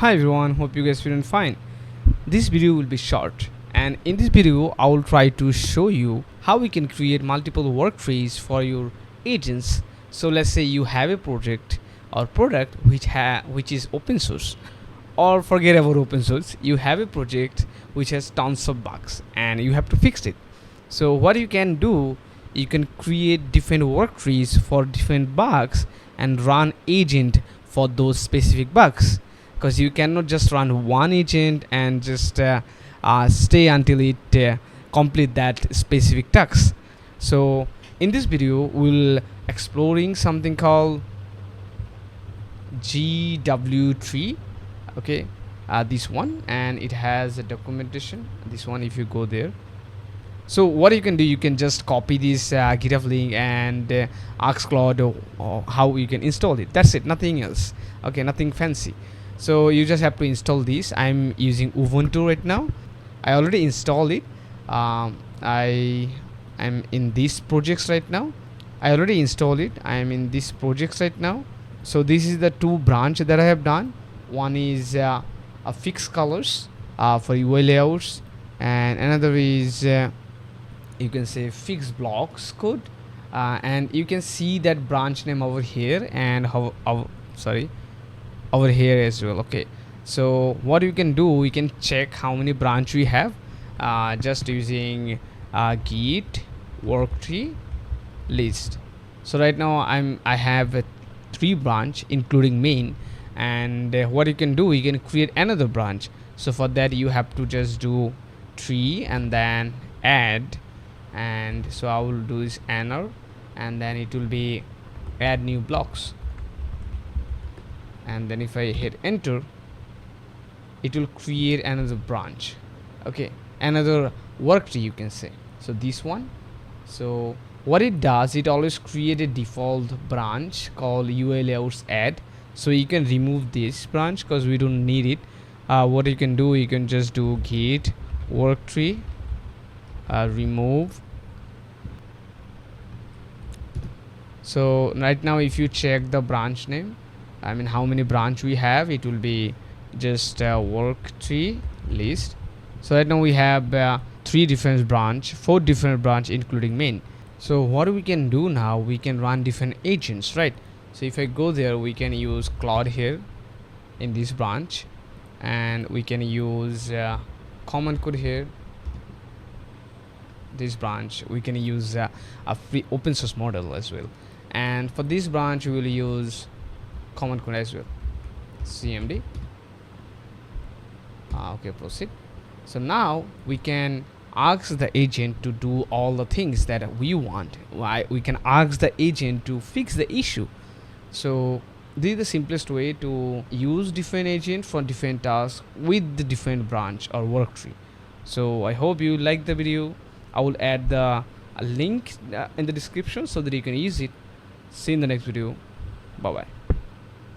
Hi everyone, hope you guys feeling fine. This video will be short, and in this video I will try to show you how we can create multiple work trees for your agents. So let's say you have a project or product which is open source, or forget about open source, you have a project which has tons of bugs and you have to fix it. So what you can do, you can create different work trees for different bugs and run agent for those specific bugs, because you cannot just run one agent and just stay until it complete that specific task. So in this video we'll exploring something called GW3. Okay, this one, and it has a documentation, this one. If you go there, so what you can do, you can just copy this GitHub link and ask Claude how you can install it. That's it, nothing else. Okay, nothing fancy. So you just have to install this. I'm using Ubuntu right now. I already installed it. I am in these projects right now. I already installed it. I am in these projects right now. So this is the two branch that I have done. One is a fix colors for UI layouts, and another is you can say fix blocks code, and you can see that branch name over here and over here as well. Okay, so what you can do, we can check how many branch we have just using Git Worktrees list. So right now I have 3 branch including main, and what you can do, you can create another branch. So for that you have to just do tree and then add, and so I will do this enter, and then it will be add new blocks, and then if I hit enter, it will create another branch. Okay, another work tree, you can say. So this one, so what it does, it always create a default branch called UI layouts add. So you can remove this branch because we don't need it. What you can do, you can just do git work tree remove. So right now if you check the branch name, I mean how many branch we have, it will be just work tree list. So right now we have 3 different branch, 4 different branch including main. So what we can do now, we can run different agents, right? So if I go there, we can use Claude here in this branch, and we can use command code here, this branch. We can use a free open source model as well, and for this branch we will use command code as well, cmd. Okay, proceed. So now we can ask the agent to do all the things that we want. Why we can ask the agent to fix the issue. So this is the simplest way to use different agent for different tasks with the different branch or work tree. So I hope you like the video. I will add the link in the description so that you can use it. See you in the next video. Bye bye.